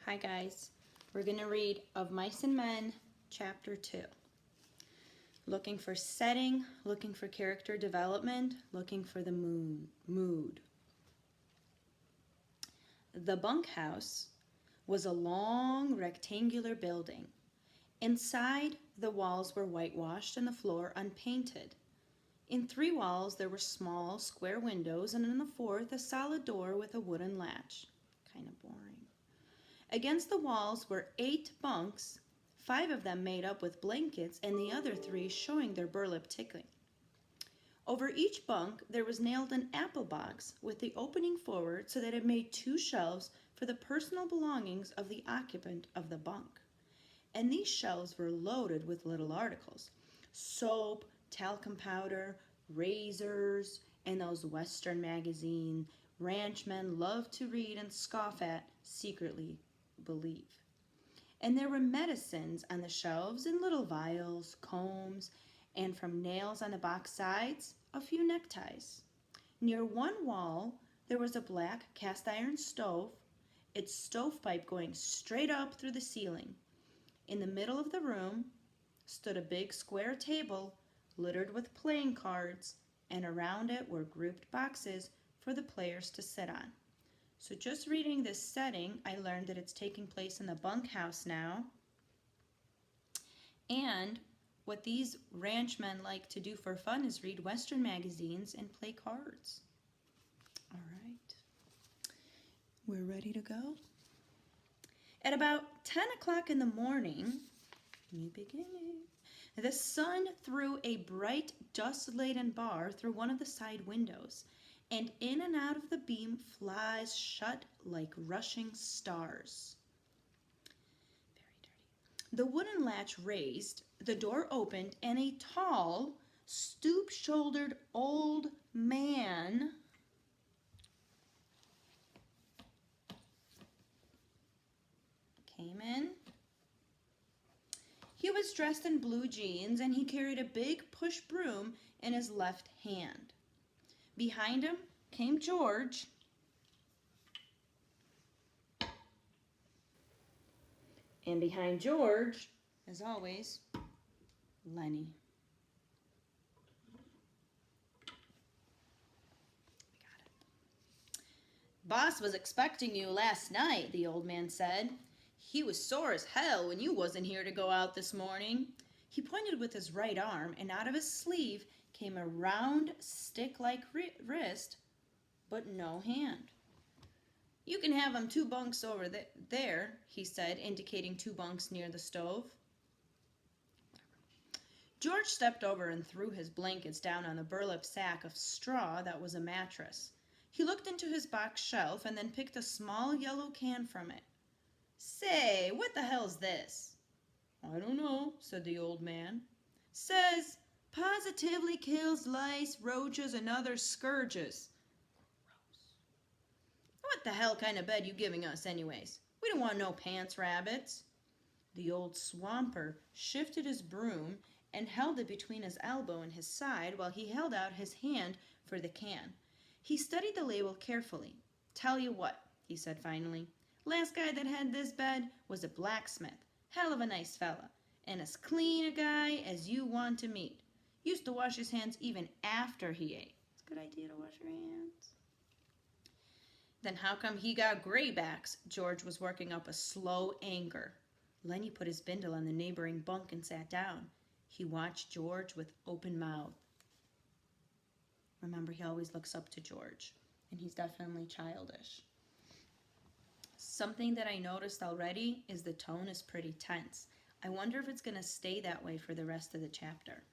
Hi guys, we're going to read Of Mice and Men, Chapter 2. Looking for setting, looking for character development, looking for the mood. The bunkhouse was a long rectangular building. Inside, the walls were whitewashed and the floor unpainted. In 3 walls there were small square windows, and in the 4th a solid door with a wooden latch. Kind of boring. Against the walls were 8 bunks, 5 of them made up with blankets and the other 3 showing their burlap ticking. Over each bunk there was nailed an apple box with the opening forward so that it made 2 shelves for the personal belongings of the occupant of the bunk. And these shelves were loaded with little articles: soap, talcum powder, razors, and those Western magazines ranchmen love to read and scoff at, secretly believe. And there were medicines on the shelves in little vials, combs, and from nails on the box sides, a few neckties. Near one wall there was a black cast iron stove, its stovepipe going straight up through the ceiling. In the middle of the room stood a big square table littered with playing cards, and around it were grouped boxes for the players to sit on. So just reading this setting, I learned that it's taking place in the bunkhouse now. And what these ranchmen like to do for fun is read Western magazines and play cards. All right, we're ready to go. At about 10 o'clock in the morning, new beginning, the sun threw a bright, dust-laden bar through one of the side windows, and in and out of the beam flies shut like rushing stars. Very dirty. The wooden latch raised, the door opened, and a tall, stoop-shouldered old man came in. He was dressed in blue jeans, and he carried a big push broom in his left hand. Behind him came George, and behind George, as always, Lennie. "Boss was expecting you last night," the old man said. "He was sore as hell when you wasn't here to go out this morning." He pointed with his right arm, and out of his sleeve came a round stick-like wrist, but no hand. "You can have 'em 2 bunks over there," he said, indicating 2 bunks near the stove. George stepped over and threw his blankets down on the burlap sack of straw that was a mattress. He looked into his box shelf and then picked a small yellow can from it. "Say, what the hell's this?" "I don't know," said the old man. "Says, positively kills lice, roaches, and other scourges." Gross. "What the hell kind of bed you giving us anyways? We don't want no pants rabbits." The old swamper shifted his broom and held it between his elbow and his side while he held out his hand for the can. He studied the label carefully. "Tell you what," he said finally. "Last guy that had this bed was a blacksmith. Hell of a nice fella, and as clean a guy as you want to meet. Used to wash his hands even after he ate." It's a good idea to wash your hands. "Then how come he got graybacks?" George was working up a slow anger. Lennie put his bindle on the neighboring bunk and sat down. He watched George with open mouth. Remember, he always looks up to George, and he's definitely childish. Something that I noticed already is the tone is pretty tense. I wonder if it's going to stay that way for the rest of the chapter.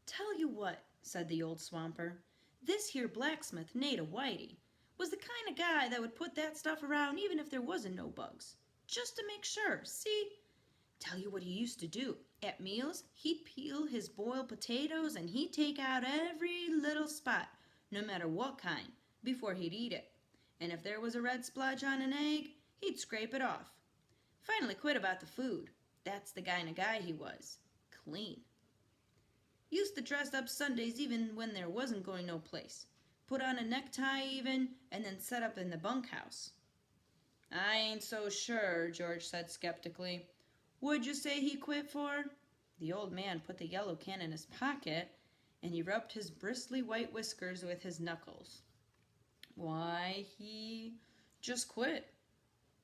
"Tell you what," said the old swamper, "this here blacksmith, Nada Whitey, was the kind of guy that would put that stuff around even if there wasn't no bugs. Just to make sure, see? Tell you what he used to do. At meals, he'd peel his boiled potatoes and he'd take out every little spot, no matter what kind, before he'd eat it. And if there was a red splodge on an egg, he'd scrape it off. Finally quit about the food. That's the kind of guy he was. Clean. Used to dress up Sundays even when there wasn't going no place. Put on a necktie even, and then set up in the bunkhouse. I ain't so sure, George said skeptically. What'd you say he quit for? The old man put the yellow can in his pocket, and he rubbed his bristly white whiskers with his knuckles. Why, he just quit.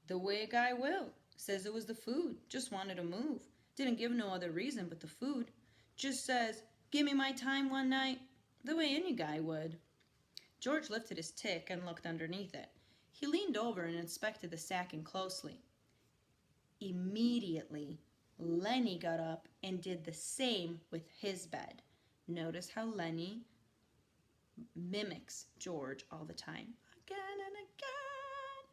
The way a guy will. Says it was the food. Just wanted to move. Didn't give no other reason but the food. Just says, give me my time one night. The way any guy would. George lifted his tick and looked underneath it. He leaned over and inspected the sacking closely. Immediately, Lennie got up and did the same with his bed. Notice how Lennie mimics George all the time. Again and again.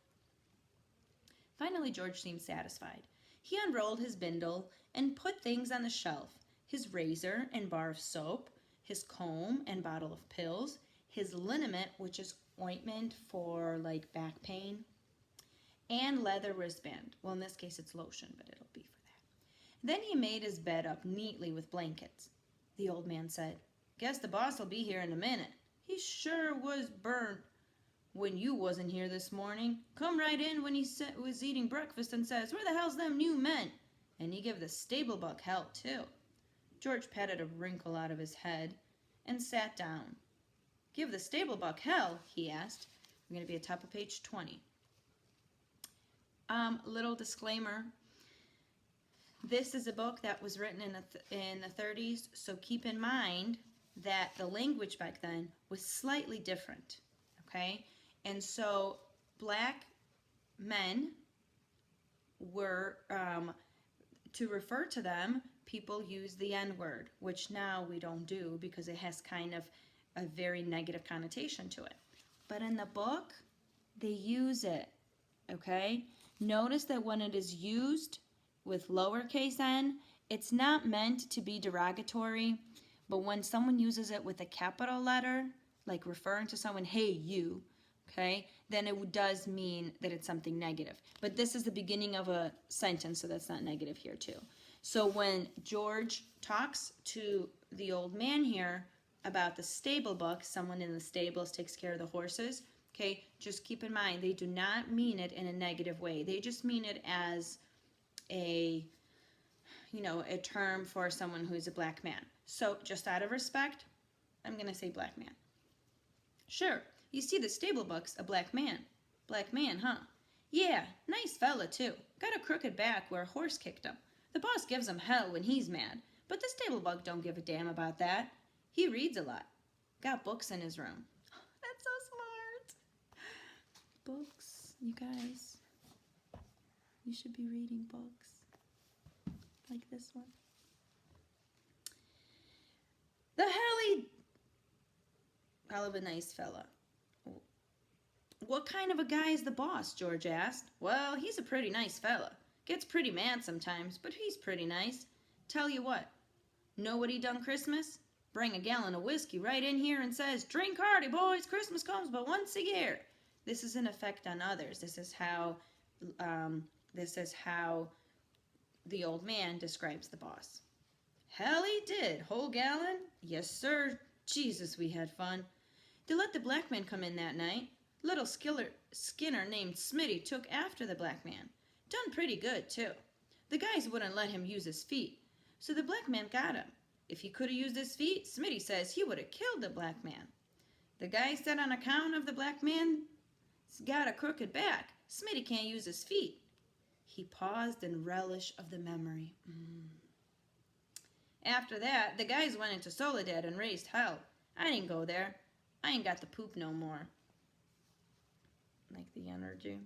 Finally, George seemed satisfied. He unrolled his bindle and put things on the shelf. His razor and bar of soap, his comb and bottle of pills, his liniment, which is ointment for like back pain, and leather wristband. Well, in this case, it's lotion, but it'll be for that. Then he made his bed up neatly with blankets. The old man said, guess the boss will be here in a minute. He sure was burnt when you wasn't here this morning. Come right in when he was eating breakfast and says, where the hell's them new men? And he give the stable buck hell, too. George patted a wrinkle out of his head and sat down. Give the stable buck hell, he asked. I'm going to be at top of page 20. Little disclaimer. This is a book that was written in the 30s, so keep in mind that the language back then was slightly different, okay? And so black men were, to refer to them, people used the N-word, which now we don't do because it has kind of a very negative connotation to it. But in the book, they use it, okay? Notice that when it is used with lowercase n, it's not meant to be derogatory, but when someone uses it with a capital letter, like referring to someone, hey, you, okay, then it does mean that it's something negative. But this is the beginning of a sentence, so that's not negative here too. So when George talks to the old man here about the stable buck, someone in the stables takes care of the horses, okay, just keep in mind, they do not mean it in a negative way. They just mean it as a, a term for someone who's a black man. So just out of respect, I'm going to say black man. Sure, you see the stable buck's a black man. Black man, huh? Yeah, nice fella too. Got a crooked back where a horse kicked him. The boss gives him hell when he's mad, but the stable buck don't give a damn about that. He reads a lot. Got books in his room. That's so smart. Books, you guys. You should be reading books. Like this one. The hell of a nice fella. What kind of a guy is the boss? George asked. Well, he's a pretty nice fella. Gets pretty mad sometimes, but he's pretty nice. Tell you what. Know what he done Christmas? Bring a gallon of whiskey right in here and says, drink hearty, boys. Christmas comes but once a year. This is an effect on others. This is how the old man describes the boss. Hell, he did. Whole gallon? Yes, sir. Jesus, we had fun. They let the black man come in that night. Little Skinner named Smitty took after the black man. Done pretty good, too. The guys wouldn't let him use his feet, so the black man got him. If he could have used his feet, Smitty says he would have killed the black man. The guy said on account of the black man's got a crooked back, Smitty can't use his feet. He paused in relish of the memory. After that, the guys went into Soledad and raised hell. I didn't go there. I ain't got the poop no more. Like the energy.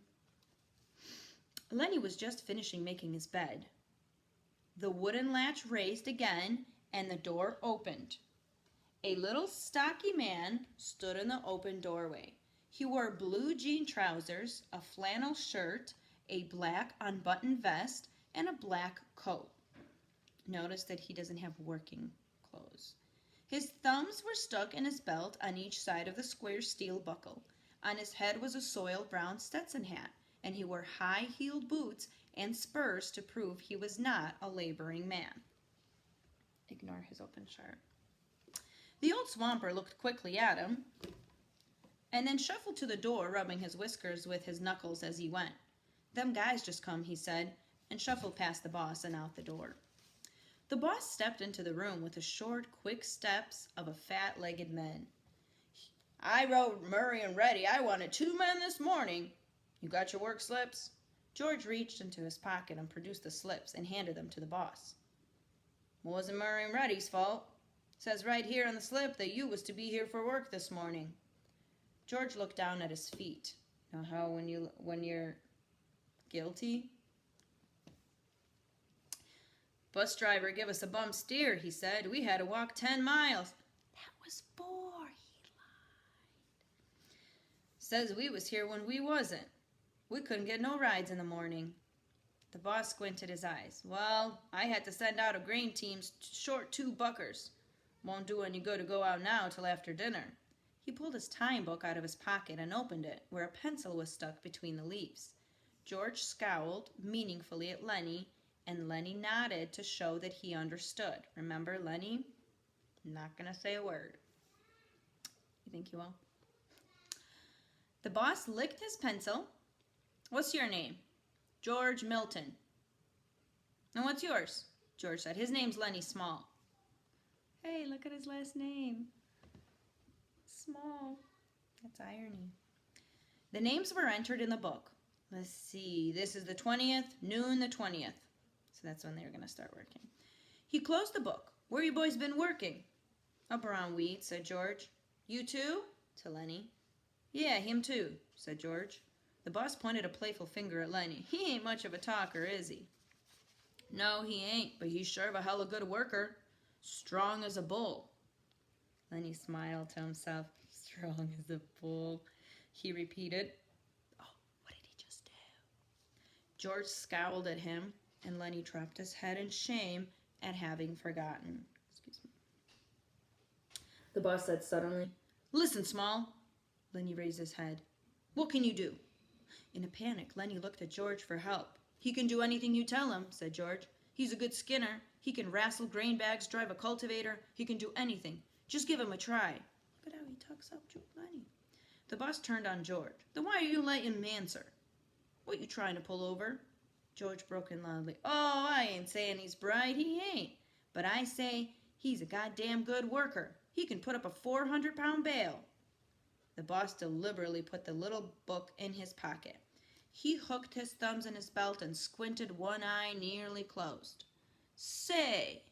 Lennie was just finishing making his bed. The wooden latch raised again, and the door opened. A little stocky man stood in the open doorway. He wore blue jean trousers, a flannel shirt, a black unbuttoned vest, and a black coat. Notice that he doesn't have working clothes. His thumbs were stuck in his belt on each side of the square steel buckle. On his head was a soiled brown Stetson hat, and he wore high-heeled boots and spurs to prove he was not a laboring man. Ignore his open shirt. The old swamper looked quickly at him and then shuffled to the door, rubbing his whiskers with his knuckles as he went. "Them guys just come," he said, and shuffled past the boss and out the door. The boss stepped into the room with the short, quick steps of a fat-legged man. "I wrote Murray and Reddy. I wanted 2 men this morning. You got your work slips?" George reached into his pocket and produced the slips and handed them to the boss. "Wasn't Murray and Reddy's fault. Says right here on the slip that you was to be here for work this morning." George looked down at his feet. You know how when you're guilty? "Bus driver give us a bum steer," he said. "We had to walk 10 miles. "That was 4, he lied. "Says we was here when we wasn't. We couldn't get no rides in the morning." The boss squinted his eyes. "Well, I had to send out a grain team short 2 buckers. Won't do any good to go out now till after dinner." He pulled his time book out of his pocket and opened it, where a pencil was stuck between the leaves. George scowled meaningfully at Lennie, and Lennie nodded to show that he understood. Remember, Lennie? Not gonna say a word. You think you will? The boss licked his pencil. "What's your name?" "George Milton." "And what's yours?" George said. "His name's Lennie Small." Hey, look at his last name. Small. That's irony. The names were entered in the book. Let's see. This is the 20th, noon the 20th. So that's when they were going to start working. He closed the book. "Where you boys been working?" "Up around Weed," said George. "You too?" to Lennie. "Yeah, him too," said George. The boss pointed a playful finger at Lennie. "He ain't much of a talker, is he?" "No, he ain't, but he's sure of a hell of a good worker. Strong as a bull." Lennie smiled to himself. "Strong as a bull," he repeated. "Oh, what did he just do?" George scowled at him, and Lennie dropped his head in shame at having forgotten. Excuse me. The boss said suddenly, "Listen, Small." Lennie raised his head. "What can you do?" In a panic, Lennie looked at George for help. "He can do anything you tell him," said George. "He's a good skinner. He can wrestle grain bags, drive a cultivator. He can do anything. Just give him a try." Look at how he talks up to Lennie. The boss turned on George. "Then why are you letting him answer? What you trying to pull over?" George broke in loudly. "Oh, I ain't saying he's bright. He ain't. But I say he's a goddamn good worker. He can put up a 400-pound bale." The boss deliberately put the little book in his pocket. He hooked his thumbs in his belt and squinted one eye nearly closed. "Say,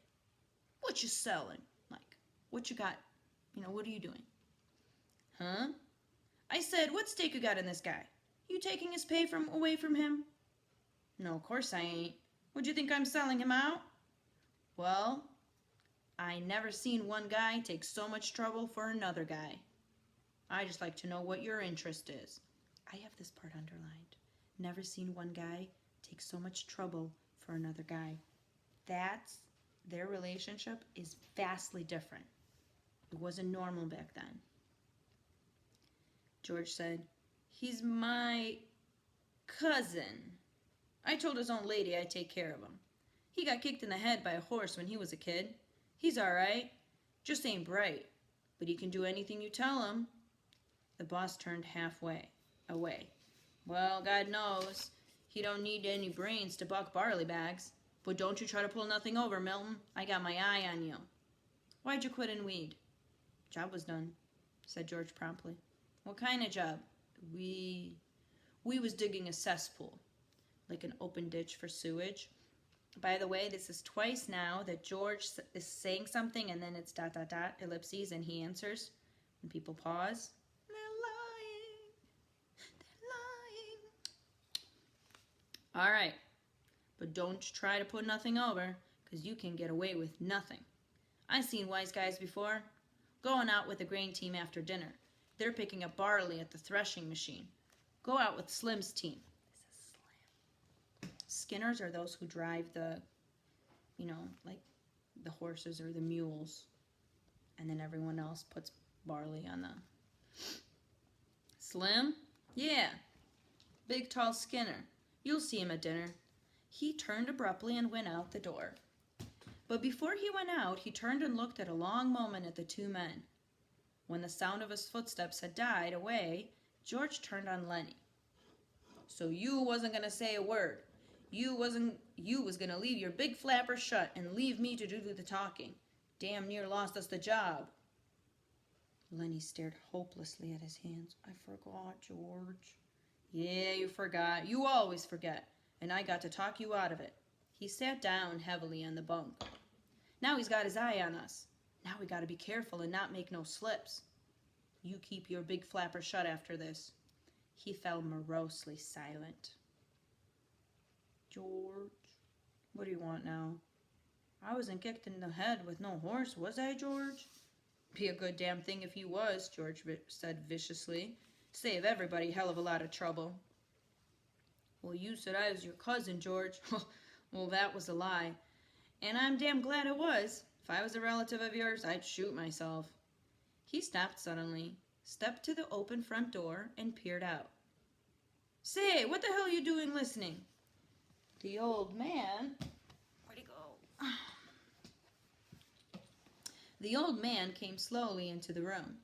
what you selling? Like, what you got? What are you doing?" "Huh?" "I said, what stake you got in this guy? You taking his pay away from him?" "No, of course I ain't. Would you think I'm selling him out?" "Well, I never seen one guy take so much trouble for another guy. I just like to know what your interest is." I have this part underlined. Never seen one guy take so much trouble for another guy. Their relationship is vastly different. It wasn't normal back then. George said, "He's my cousin. I told his own lady I'd take care of him. He got kicked in the head by a horse when he was a kid. He's all right. Just ain't bright. But he can do anything you tell him." The boss turned halfway away. "Well, God knows he don't need any brains to buck barley bags. But don't you try to pull nothing over, Milton. I got my eye on you." "Why'd you quit in Weed?" "Job was done," said George promptly. "What kind of job?" We was digging a cesspool, like an open ditch for sewage." By the way, this is twice now that George is saying something and then it's ... ellipses, and he answers when people pause. They're lying. They're lying. All right, but don't try to put nothing over, because you can get away with nothing. I seen wise guys before, going out with the grain team after dinner. They're picking up barley at the threshing machine. Go out with Slim's team. This is Slim. Skinners are those who drive the, like the horses or the mules. And then everyone else puts barley on the... Slim? Yeah. Big, tall Skinner. You'll see him at dinner. He turned abruptly and went out the door. But before he went out, he turned and looked at a long moment at the 2 men. When the sound of his footsteps had died away, George turned on Lennie. so you wasn't gonna say a word. You was gonna leave your big flapper shut and leave me to do the talking. Damn near lost us the job. Lennie stared hopelessly at his hands. I forgot, George. Yeah, you forgot. You always forget. And I got to talk you out of it. He sat down heavily on the bunk. Now he's got his eye on us. Now we gotta be careful and not make no slips. You keep your big flapper shut after this. He fell morosely silent. George, what do you want now? I wasn't kicked in the head with no horse, was I, George? Be a good damn thing if you was, George said viciously. Save everybody a hell of a lot of trouble. Well, you said I was your cousin, George. Well, that was a lie. And I'm damn glad it was. If I was a relative of yours, I'd shoot myself. He stopped suddenly, stepped to the open front door, and peered out. Say, what the hell are you doing listening? The old man... Where'd he go? The old man came slowly into the room.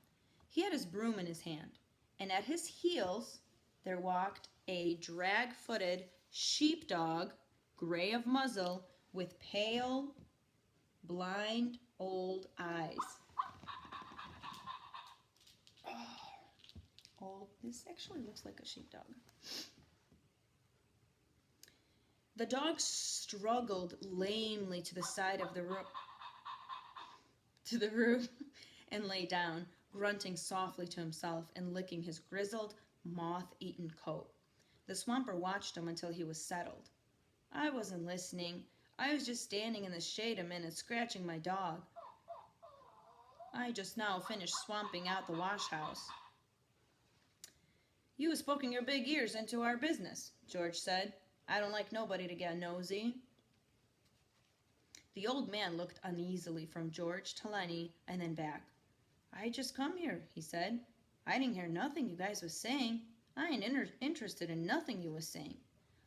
He had his broom in his hand, and at his heels there walked a drag-footed sheepdog, gray of muzzle, with pale, blind old eyes. Oh, this actually looks like a sheepdog. The dog struggled lamely to the side of the room and lay down, grunting softly to himself and licking his grizzled, moth-eaten coat. The swamper watched him until he was settled. I wasn't listening. I was just standing in the shade a minute, scratching my dog. I just now finished swamping out the wash house. You was poking your big ears into our business, George said. I don't like nobody to get nosy. The old man looked uneasily from George to Lennie and then back. I just come here, he said. I didn't hear nothing you guys was saying. I ain't interested in nothing you was saying.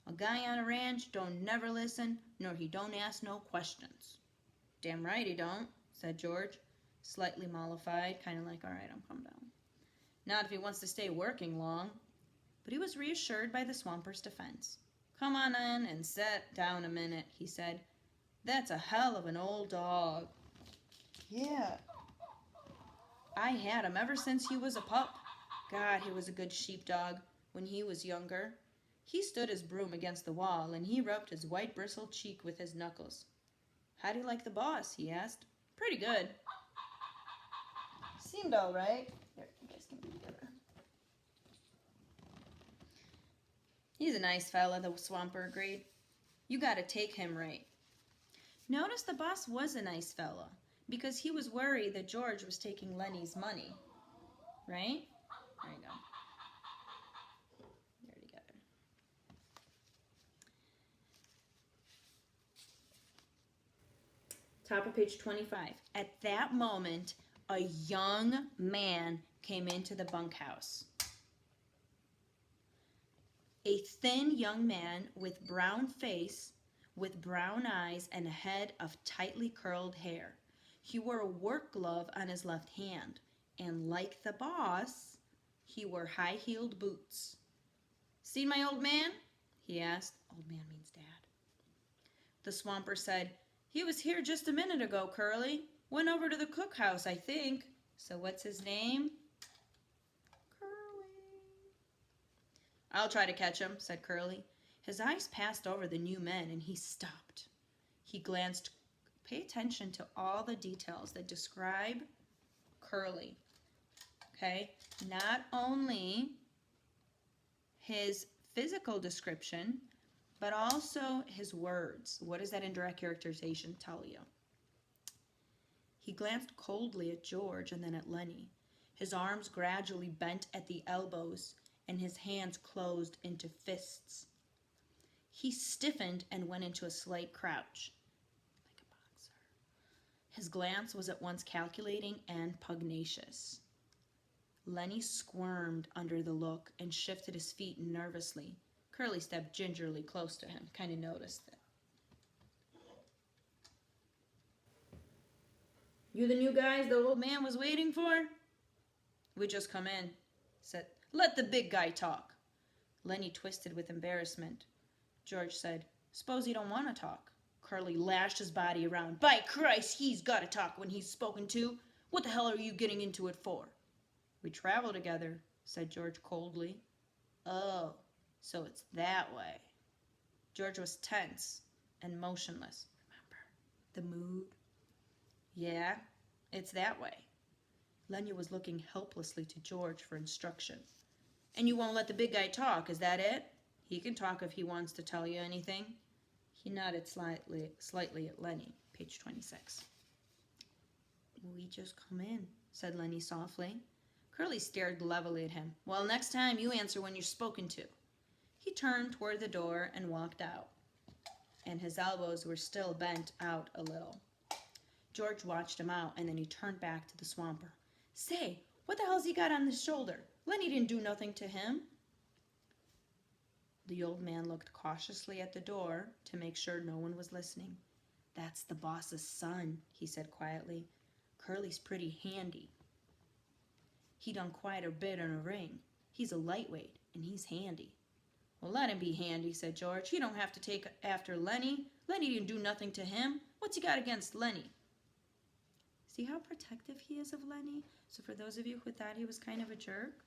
A guy on a ranch don't never listen, nor he don't ask no questions. Damn right he don't, said George, slightly mollified, kind of like, all right, I'm calm down. Not if he wants to stay working long. But he was reassured by the swamper's defense. Come on in and sit down a minute, he said. That's a hell of an old dog. Yeah. I had him ever since he was a pup. God, he was a good sheepdog when he was younger. He stood his broom against the wall, and he rubbed his white bristled cheek with his knuckles. How do you like the boss? He asked. Pretty good. Seemed all right. Here, you guys can be together. He's a nice fella, the swamper agreed. You gotta take him right. Notice the boss was a nice fella, because he was worried that George was taking Lennie's money. Right? There you go. They're together. Top of page 25. At that moment, a young man came into the bunkhouse. A thin young man with brown face, with brown eyes and a head of tightly curled hair. He wore a work glove on his left hand, and like the boss, he wore high-heeled boots. "Seen my old man?" he asked. Old man means dad. The swamper said, "He was here just a minute ago, Curly. Went over to the cookhouse, I think. So what's his name?" "I'll try to catch him," said Curly. His eyes passed over the new men, and he stopped. He glanced. Pay attention to all the details that describe Curly. Okay? Not only his physical description, but also his words. What does that indirect characterization tell you? He glanced coldly at George and then at Lennie. His arms gradually bent at the elbows, and his hands closed into fists. He stiffened and went into a slight crouch, like a boxer. His glance was at once calculating and pugnacious. Lennie squirmed under the look and shifted his feet nervously. Curly stepped gingerly close to him, kind of noticed it. "You the new guys the old man was waiting for?" "We just come in," said. "Let the big guy talk." Lennie twisted with embarrassment. George said, "Suppose you don't want to talk." Curly lashed his body around. "By Christ, he's got to talk when he's spoken to. What the hell are you getting into it for?" "We travel together," said George coldly. "Oh, so it's that way." George was tense and motionless. Remember the mood? "Yeah, it's that way." Lennie was looking helplessly to George for instruction. "And you won't let the big guy talk, is that it? He can talk if he wants to tell you anything." He nodded slightly at Lennie, page 26. "We just come in," said Lennie softly. Curly stared levelly at him. "Well, next time you answer when you're spoken to." He turned toward the door and walked out, and his elbows were still bent out a little. George watched him out, and then he turned back to the swamper. "Say, what the hell's he got on his shoulder? Lennie didn't do nothing to him." The old man looked cautiously at the door to make sure no one was listening. "That's the boss's son," he said quietly. "Curly's pretty handy. He done quite a bit in a ring. He's a lightweight, and he's handy." "Well, let him be handy," said George. "You don't have to take after Lennie. Lennie didn't do nothing to him. What's he got against Lennie?" See how protective he is of Lennie? So for those of you who thought he was kind of a jerk.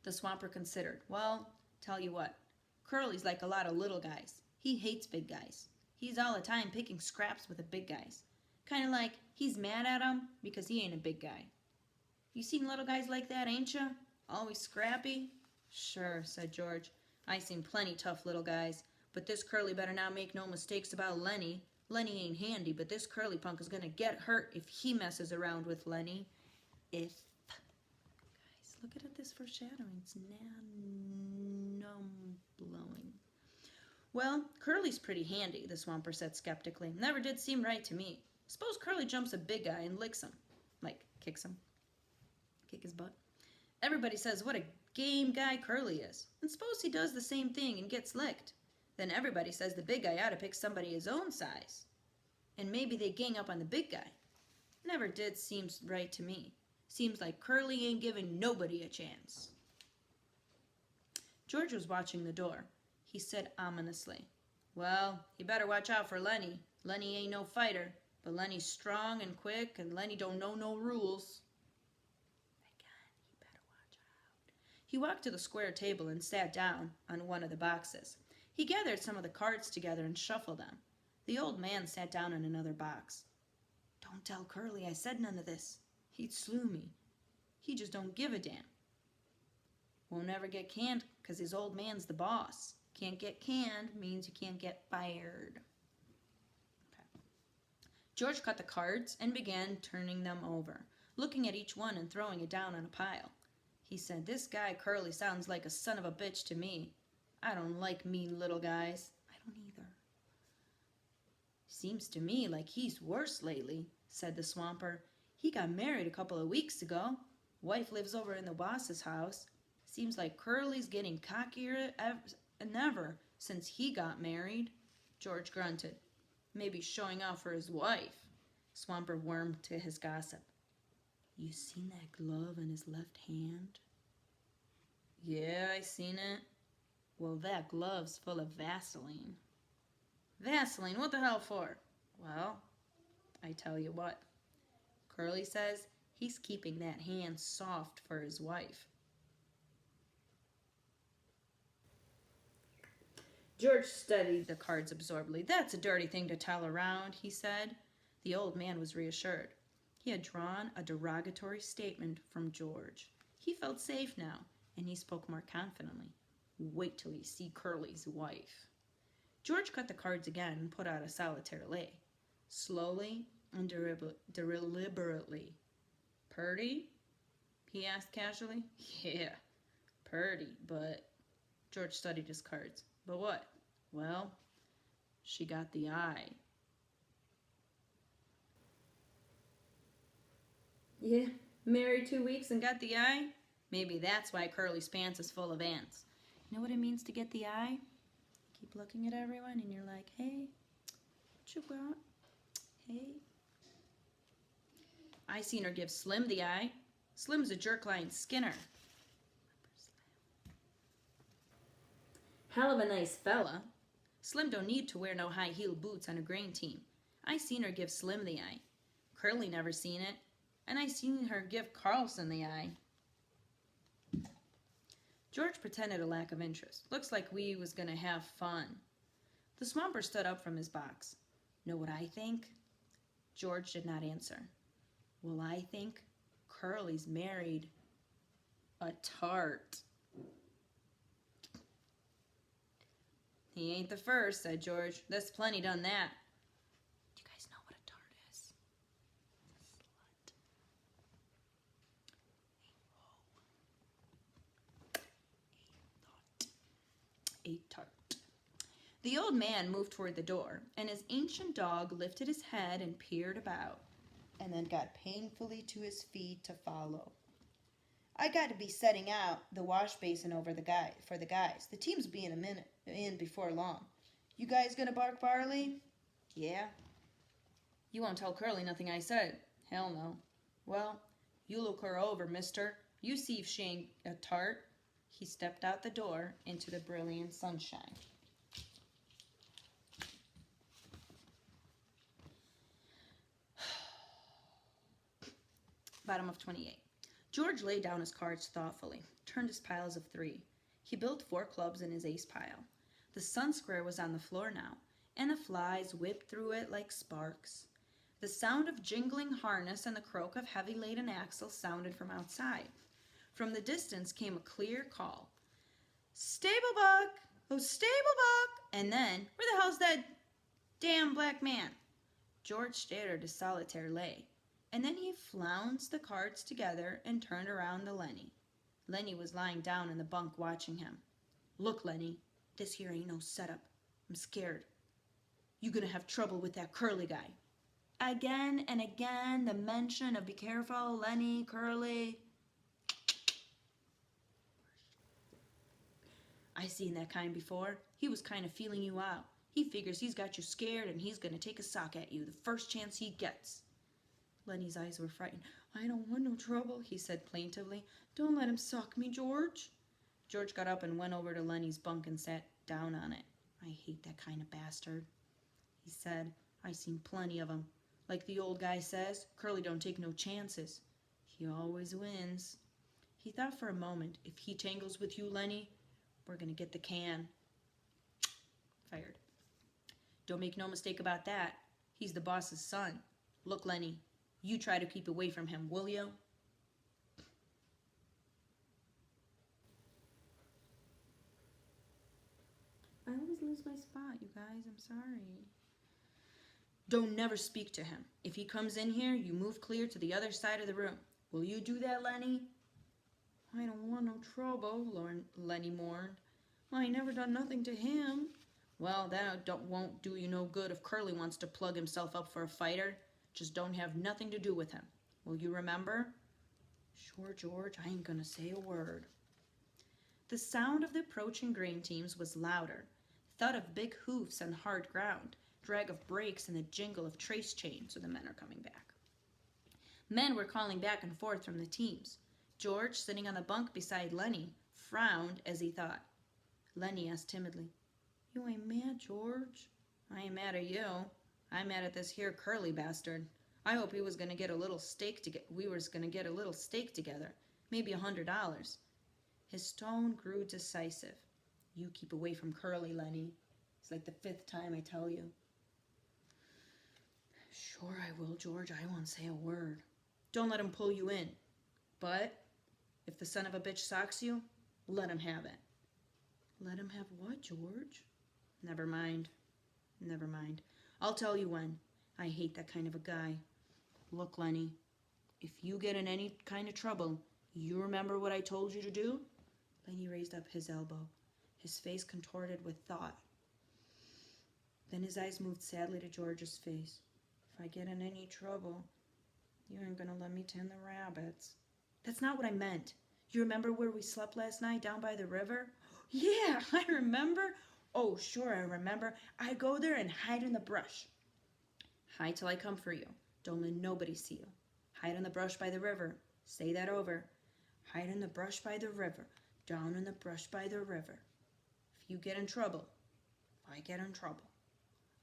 The swamper considered. "Well, tell you what. Curly's like a lot of little guys. He hates big guys. He's all the time picking scraps with the big guys. Kind of like he's mad at him because he ain't a big guy. You seen little guys like that, ain't you? Always scrappy?" "Sure," said George. "I seen plenty tough little guys. But this Curly better not make no mistakes about Lennie. Lennie ain't handy, but this Curly punk is going to get hurt if he messes around with Lennie. If..." Guys, look at this foreshadowing. It's blowing. "Well, Curly's pretty handy," the swamper said skeptically. "Never did seem right to me. Suppose Curly jumps a big guy and licks him. Like, kicks him. Kick his butt. Everybody says what a game guy Curly is. And suppose he does the same thing and gets licked. Then everybody says the big guy ought to pick somebody his own size. And maybe they gang up on the big guy. Never did seem right to me. Seems like Curly ain't giving nobody a chance." George was watching the door. He said ominously, "Well, you better watch out for Lennie. Lennie ain't no fighter, but Lennie's strong and quick, and Lennie don't know no rules." Again, he better watch out. He walked to the square table and sat down on one of the boxes. He gathered some of the cards together and shuffled them. The old man sat down on another box. "Don't tell Curly I said none of this. He'd slew me. He just don't give a damn. Won't never get canned because his old man's the boss. Can't get canned means you can't get fired." Okay. George cut the cards and began turning them over, looking at each one and throwing it down on a pile. He said, "This guy Curly sounds like a son of a bitch to me. I don't like mean little guys." "I don't either." "Seems to me like he's worse lately," said the swamper. "He got married a couple of weeks ago. Wife lives over in the boss's house. Seems like Curly's getting cockier than ever since he got married." George grunted. "Maybe showing off for his wife." Swamper wormed to his gossip. "You seen that glove in his left hand?" "Yeah, I seen it." "Well, that glove's full of Vaseline." "Vaseline? What the hell for?" "Well, I tell you what. Curly says he's keeping that hand soft for his wife." George studied the cards absorbedly. "That's a dirty thing to tell around," he said. The old man was reassured. He had drawn a derogatory statement from George. He felt safe now, and he spoke more confidently. "Wait till you see Curly's wife." George cut the cards again and put out a solitaire lay. Slowly and deliberately. "Purty?" he asked casually. "Yeah, purty, but..." George studied his cards. "But what?" "Well, she got the eye." "Yeah, married 2 weeks and got the eye? Maybe that's why Curly's pants is full of ants. You know what it means to get the eye? Keep looking at everyone and you're like, hey, what you got? Hey." "I seen her give Slim the eye. Slim's a jerk line Skinner." Hell of a nice fella. Slim don't need to wear no high-heeled boots on a grain team. I seen her give Slim the eye. Curly never seen it. And I seen her give Carlson the eye. George pretended a lack of interest. Looks like we was gonna have fun. The swamper stood up from his box. Know what I think? George did not answer. Well, I think Curly's married a tart. He ain't the first, said George. There's plenty done that. Do you guys know what a tart is? A slut. A tart. The old man moved toward the door, and his ancient dog lifted his head and peered about, and then got painfully to his feet to follow. I got to be setting out the wash basin over for the guys. The team's being a minute in before long. You guys gonna bark barley? Yeah. You won't tell Curly nothing I said. Hell no. Well, you look her over, mister. You see if she ain't a tart. He stepped out the door into the brilliant sunshine. Bottom of 28. George laid down his cards thoughtfully, turned his piles of 3. He built 4 clubs in his ace pile. The sun square was on the floor now, and the flies whipped through it like sparks. The sound of jingling harness and the croak of heavy-laden axles sounded from outside. From the distance came a clear call. Stable Buck! Oh, Stable Buck! And then, where the hell's that damn black man? George stared as solitaire lay. And then he flounced the cards together and turned around to Lennie. Lennie was lying down in the bunk watching him. Look, Lennie, this here ain't no setup. I'm scared. You gonna have trouble with that Curly guy. Again and again, the mention of be careful, Lennie, Curly. I seen that kind before. He was kind of feeling you out. He figures he's got you scared and he's gonna take a sock at you the first chance he gets. Lennie's eyes were frightened. I don't want no trouble, he said plaintively. Don't let him sock me, George. George got up and went over to Lennie's bunk and sat down on it. I hate that kind of bastard, he said. I seen plenty of 'em. Like the old guy says, Curly don't take no chances. He always wins. He thought for a moment, if he tangles with you, Lennie, we're gonna get the can. Fired. Don't make no mistake about that. He's the boss's son. Look, Lennie, you try to keep away from him, will you? I always lose my spot, you guys. I'm sorry. Don't never speak to him. If he comes in here, you move clear to the other side of the room. Will you do that, Lennie? I don't want no trouble, Lennie mourned. I ain't never done nothing to him. Well, that won't do you no good if Curly wants to plug himself up for a fighter. Just don't have nothing to do with him. Will you remember? Sure, George, I ain't gonna say a word. The sound of the approaching grain teams was louder. Thud of big hoofs on hard ground, drag of brakes, and the jingle of trace chains, so the men are coming back. Men were calling back and forth from the teams. George, sitting on the bunk beside Lennie, frowned as he thought. Lennie asked timidly, You ain't mad, George? I ain't mad at you. I'm mad at this here Curly bastard. I hope he was gonna get a little steak together. Maybe $100. His tone grew decisive. You keep away from Curly, Lennie. It's like the 5th time I tell you. Sure I will, George. I won't say a word. Don't let him pull you in. But if the son of a bitch socks you, let him have it. Let him have what, George? Never mind. I'll tell you when. I hate that kind of a guy. Look, Lennie, if you get in any kind of trouble, you remember what I told you to do? Lennie raised up his elbow, his face contorted with thought. Then his eyes moved sadly to George's face. If I get in any trouble, you ain't gonna let me tend the rabbits. That's not what I meant. You remember where we slept last night down by the river? Yeah, I remember. Oh, sure, I remember. I go there and hide in the brush. Hide till I come for you. Don't let nobody see you. Hide in the brush by the river. Say that over. Hide in the brush by the river. Down in the brush by the river. you get in trouble. I get in trouble.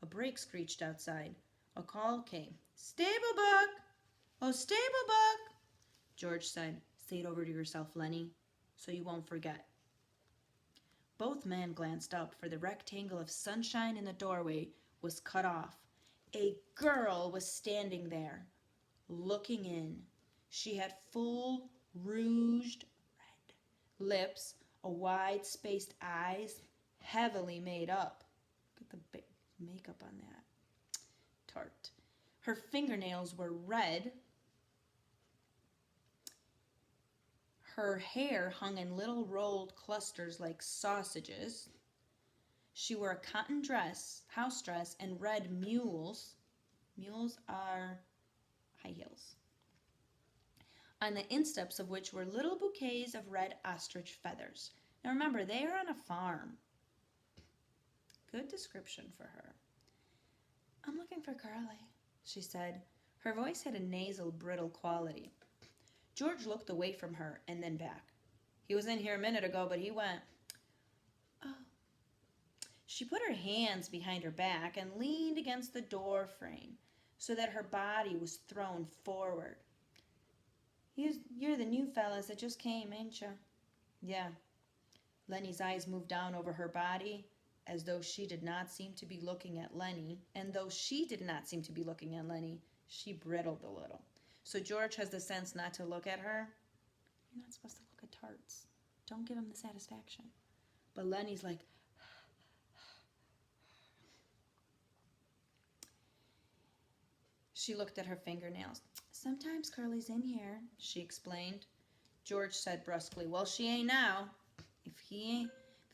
A brake screeched outside. A call came. Stable Buck! Oh, Stable Buck! George said, say it over to yourself, Lennie, so you won't forget. Both men glanced up, for the rectangle of sunshine in the doorway was cut off. A girl was standing there, looking in. She had full, rouged red lips, a wide-spaced eyes, heavily made up. Look at the makeup on that. Tart. Her fingernails were red. Her hair hung in little rolled clusters like sausages. She wore a cotton dress, house dress, and red mules. Mules are high heels, on the insteps of which were little bouquets of red ostrich feathers. Now remember, they are on a farm. Good description for her. I'm looking for Curly, she said. Her voice had a nasal, brittle quality. George looked away from her and then back. He was in here a minute ago, but he went. Oh. She put her hands behind her back and leaned against the door frame so that her body was thrown forward. You're the new fellas that just came, ain't you? Yeah. Lennie's eyes moved down over her body as though she did not seem to be looking at Lennie. And though she did not seem to be looking at Lennie, she brittled a little. So George has the sense not to look at her. You're not supposed to look at tarts. Don't give him the satisfaction. But Lennie's like, she looked at her fingernails. Sometimes Curly's in here, she explained. George said brusquely, well, she ain't now. If he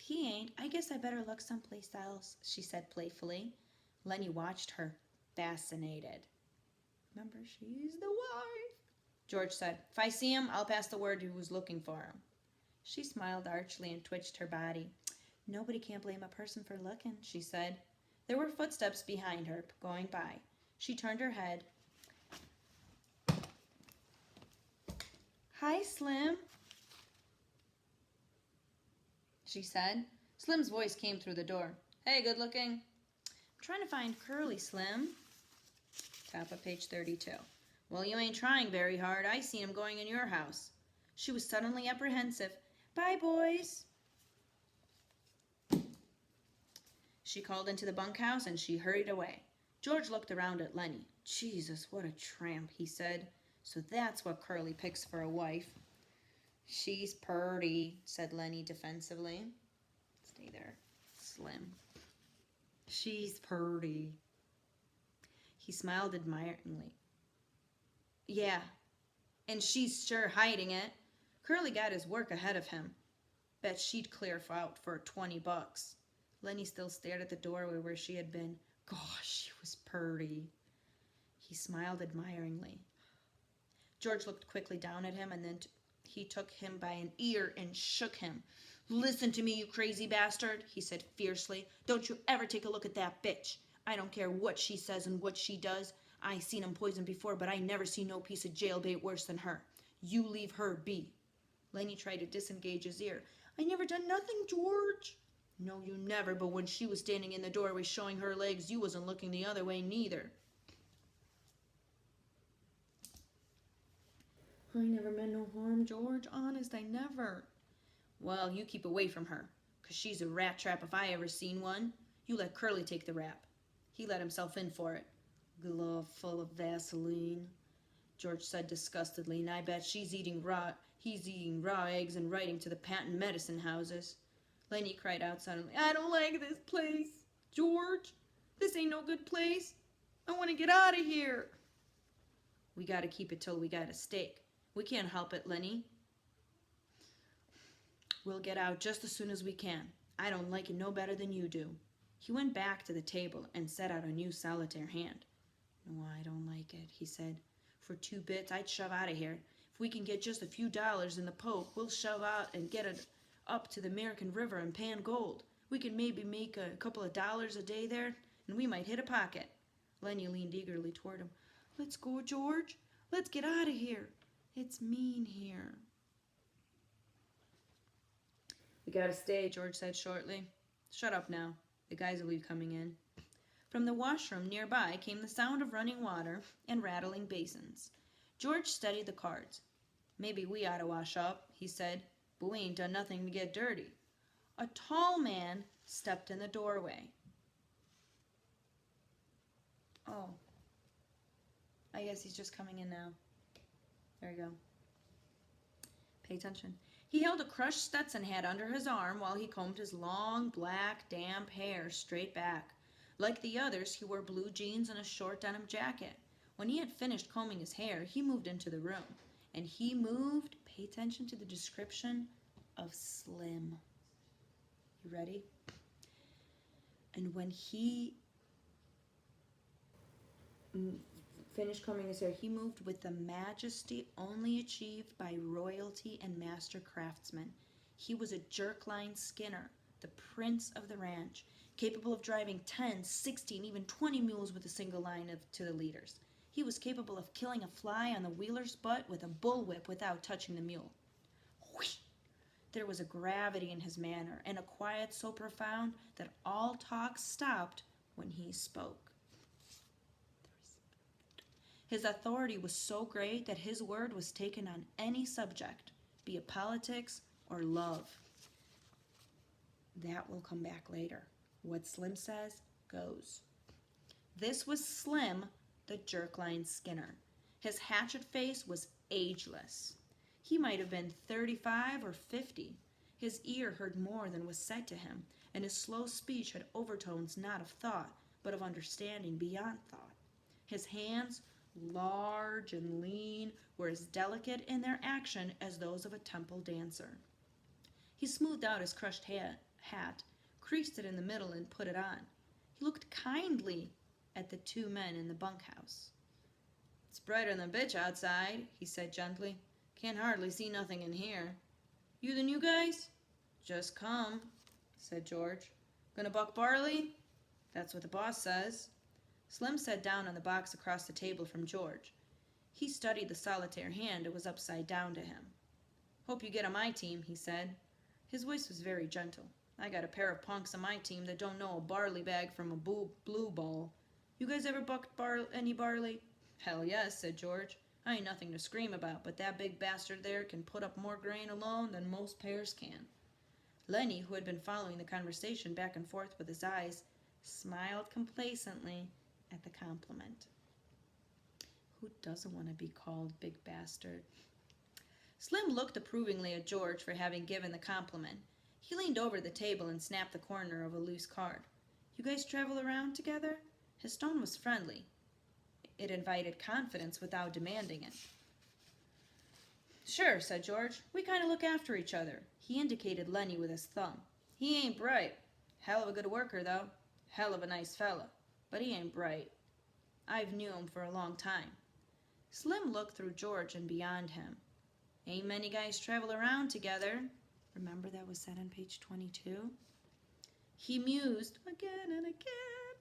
ain't, I guess I better look someplace else, she said playfully. Lennie watched her, fascinated. Remember, she's the wife. George said, if I see him, I'll pass the word who was looking for him. She smiled archly and twitched her body. Nobody can blame a person for looking, she said. There were footsteps behind her, going by. She turned her head. Hi, Slim, she said. Slim's voice came through the door. Hey, good looking. I'm trying to find Curly, Slim. Top of page 32. Well, you ain't trying very hard. I seen him going in your house. She was suddenly apprehensive. Bye, boys. She called into the bunkhouse and she hurried away. George looked around at Lennie. Jesus, what a tramp, he said. So that's what Curly picks for a wife. She's purty, said Lennie defensively. Stay there, Slim. She's purty. He smiled admiringly. Yeah, and she's sure hiding it. Curly got his work ahead of him. Bet she'd clear out for $20. Lennie still stared at the doorway where she had been. Gosh, she was purty. He smiled admiringly. George looked quickly down at him, and then he took him by an ear and shook him. Listen to me, you crazy bastard, he said fiercely. Don't you ever take a look at that bitch. I don't care what she says and what she does. I seen him poisoned before, but I never see no piece of jailbait worse than her. You leave her be. Lennie tried to disengage his ear. I never done nothing, George. No, you never, but when she was standing in the doorway showing her legs, you wasn't looking the other way neither. I never meant no harm, George. Honest, I never. Well, you keep away from her, 'cause she's a rat trap if I ever seen one. You let Curly take the rap. He let himself in for it. Glove full of Vaseline, George said disgustedly, and I bet he's eating raw eggs and writing to the patent medicine houses. Lennie cried out suddenly, I don't like this place. George, this ain't no good place. I want to get out of here. We got to keep it till we got a stake. We can't help it, Lennie. We'll get out just as soon as we can. I don't like it no better than you do. He went back to the table and set out a new solitaire hand. No, I don't like it, he said. For 2 bits, I'd shove out of here. If we can get just a few dollars in the poke, we'll shove out and get it up to the American River and pan gold. We can maybe make a couple of dollars a day there, and we might hit a pocket. Lennie leaned eagerly toward him. Let's go, George. Let's get out of here. It's mean here. We gotta stay, George said shortly. Shut up now. The guys will be coming in. From the washroom nearby came the sound of running water and rattling basins. George studied the cards. Maybe we ought to wash up, he said, but we ain't done nothing to get dirty. A tall man stepped in the doorway. Oh, I guess he's just coming in now. There you go. Pay attention. He held a crushed Stetson hat under his arm while he combed his long, black, damp hair straight back. Like the others, he wore blue jeans and a short denim jacket. When he had finished combing his hair, he moved into the room. And he moved, pay attention to the description, of Slim. You ready? And when he finished combing his hair, he moved with the majesty only achieved by royalty and master craftsmen. He was a jerk-line skinner, the prince of the ranch, capable of driving 10, 16, even 20 mules with a single line to the leaders. He was capable of killing a fly on the wheeler's butt with a bullwhip without touching the mule. Whoosh! There was a gravity in his manner and a quiet so profound that all talk stopped when he spoke. His authority was so great that his word was taken on any subject, be it politics or love. That will come back later. What Slim says goes. This was Slim, the jerk-line skinner. His hatchet face was ageless. He might have been 35 or 50. His ear heard more than was said to him, and his slow speech had overtones not of thought, but of understanding beyond thought. His hands, large and lean, were as delicate in their action as those of a temple dancer. He smoothed out his crushed hat, creased it in the middle, and put it on. He looked kindly at the two men in the bunkhouse. "It's brighter than bitch outside," he said gently. "Can't hardly see nothing in here." "You the new guys?" "Just come," said George. "Gonna buck barley?" "That's what the boss says." Slim sat down on the box across the table from George. He studied the solitaire hand. It was upside down to him. "Hope you get on my team," he said. His voice was very gentle. "I got a pair of punks on my team that don't know a barley bag from a blue ball. You guys ever bucked any barley?" "Hell yes," said George. "I ain't nothing to scream about, but that big bastard there can put up more grain alone than most pairs can." Lennie, who had been following the conversation back and forth with his eyes, smiled complacently at the compliment. Who doesn't want to be called big bastard? Slim looked approvingly at George for having given the compliment. He leaned over the table and snapped the corner of a loose card. "You guys travel around together?" His tone was friendly. It invited confidence without demanding it. "Sure," said George. "We kind of look after each other." He indicated Lennie with his thumb. "He ain't bright. Hell of a good worker, though. Hell of a nice fella. But he ain't bright. I've knew him for a long time." Slim looked through George and beyond him. "Ain't many guys travel around together." Remember that was said on page 22? He mused again and again.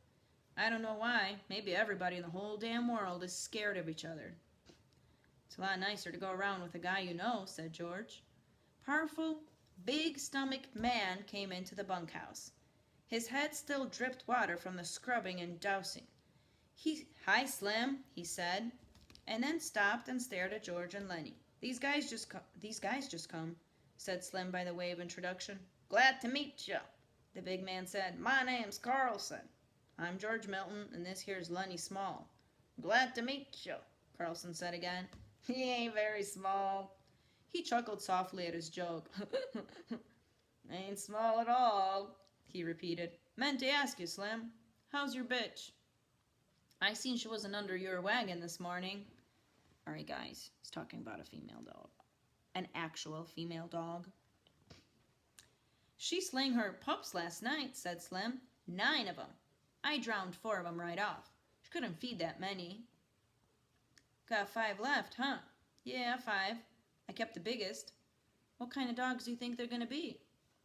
"I don't know why. Maybe everybody in the whole damn world is scared of each other." "It's a lot nicer to go around with a guy you know," said George. Powerful, big-stomached man came into the bunkhouse. His head still dripped water from the scrubbing and dousing. "Hi, Slim," he said, and then stopped and stared at George and Lennie. These guys just come," said Slim by the way of introduction. "Glad to meet you," the big man said. "My name's Carlson." "I'm George Milton, and this here's Lennie Small." "Glad to meet you," Carlson said again. "He ain't very small." He chuckled softly at his joke. "Ain't small at all," he repeated. "Meant to ask you, Slim, how's your bitch?" "I seen she wasn't under your wagon this morning." All right, guys, he's talking about a female dog. An actual female dog. "She slang her pups last night," said Slim. 9 of them. I drowned 4 of them right off. She couldn't feed that many." "Got 5 left, huh?" "Yeah, 5. I kept the biggest." "What kind of dogs do you think they're going to be?"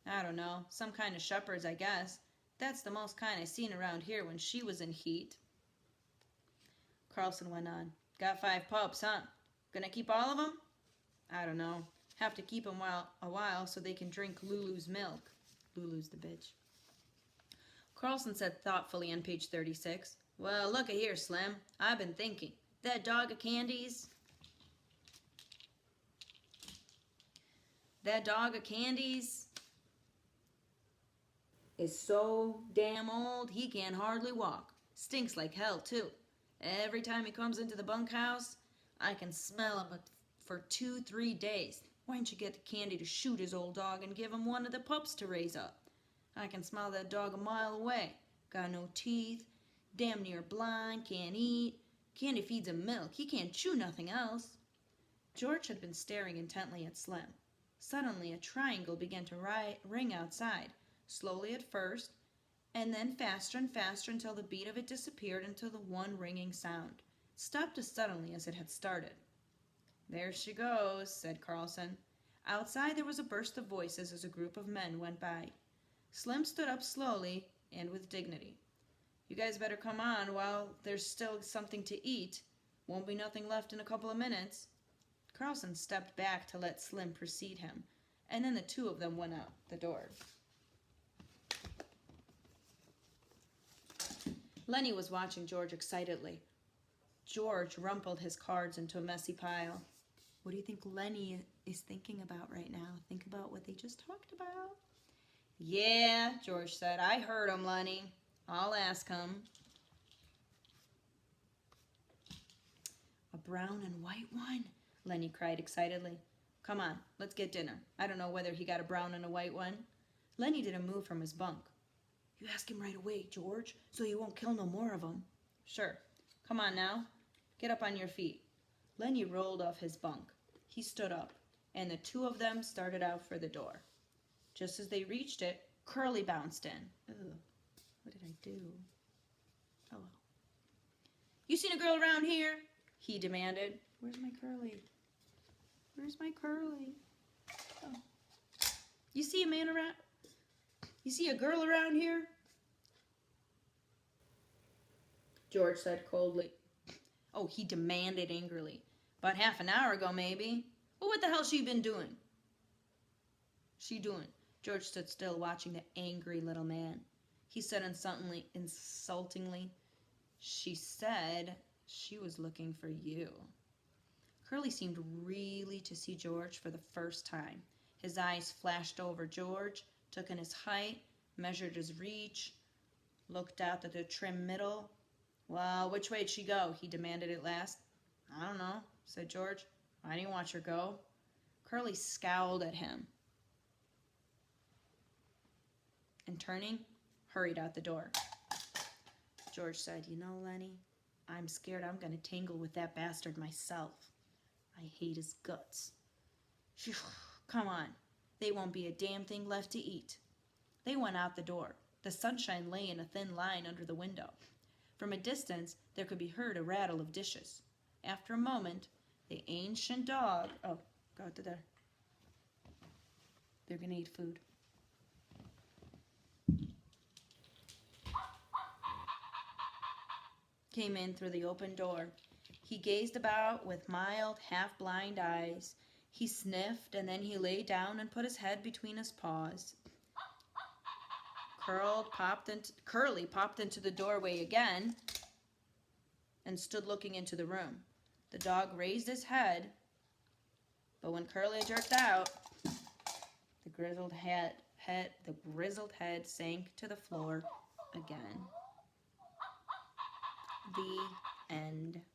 "I don't know. Some kind of shepherds, I guess. That's the most kind I seen around here when she was in heat." Carlson went on. "Got 5 pups, huh? Gonna keep all of them?" "I don't know. Have to keep them a while so they can drink Lulu's milk." Lulu's the bitch. Carlson said thoughtfully on page 36, "Well, look at here, Slim. I've been thinking. That dog of Candy's is so damn old he can't hardly walk. Stinks like hell, too. Every time he comes into the bunkhouse, I can smell him for 2, 3 days. Why don't you get the Candy to shoot his old dog and give him one of the pups to raise up? I can smell that dog a mile away. Got no teeth, damn near blind, can't eat. Candy feeds him milk. He can't chew nothing else." George had been staring intently at Slim. Suddenly, a triangle began to ring outside, slowly at first, and then faster and faster until the beat of it disappeared into the one ringing sound. It stopped as suddenly as it had started. "There she goes," said Carlson. Outside there was a burst of voices as a group of men went by. Slim stood up slowly and with dignity. "You guys better come on while there's still something to eat. Won't be nothing left in a couple of minutes." Carlson stepped back to let Slim precede him, and then the two of them went out the door. Lennie was watching George excitedly. George rumpled his cards into a messy pile. What do you think Lennie is thinking about right now? Think about what they just talked about. "Yeah," George said. "I heard him, Lennie. I'll ask him." "A brown and white one," Lennie cried excitedly. "Come on, let's get dinner. I don't know whether he got a brown and a white one." Lennie didn't move from his bunk. "You ask him right away, George, so you won't kill no more of them." "Sure. Come on now. Get up on your feet." Lennie rolled off his bunk. He stood up, and the two of them started out for the door. Just as they reached it, Curly bounced in. Ugh, what did I do? Oh well. "You seen a girl around here?" he demanded. Where's my Curly? Where's my Curly? Oh. You see a man around? You see a girl around here?" George said coldly. Oh, he demanded angrily. "About half an hour ago, maybe. Well, what the hell's she been doing?" "She doing?" George stood still, watching the angry little man. He said insultingly, "She said she was looking for you." Curly seemed really to see George for the first time. His eyes flashed over George, took in his height, measured his reach, looked out at the trim middle. "Well, which way'd she go?" he demanded at last. "I don't know," said George. "I didn't watch her go." Curly scowled at him and, turning, hurried out the door. George said, "You know, Lennie, I'm scared I'm going to tangle with that bastard myself. I hate his guts. Phew, come on. They won't be a damn thing left to eat." They went out the door. The sunshine lay in a thin line under the window. From a distance, there could be heard a rattle of dishes. After a moment, the ancient dog... Oh, go out to there. They're going to eat food. Came in through the open door. He gazed about with mild, half-blind eyes. He sniffed, and then he lay down and put his head between his paws. Curly popped into the doorway again and stood looking into the room. The dog raised his head, but when Curly jerked out, the grizzled head sank to the floor again. The end.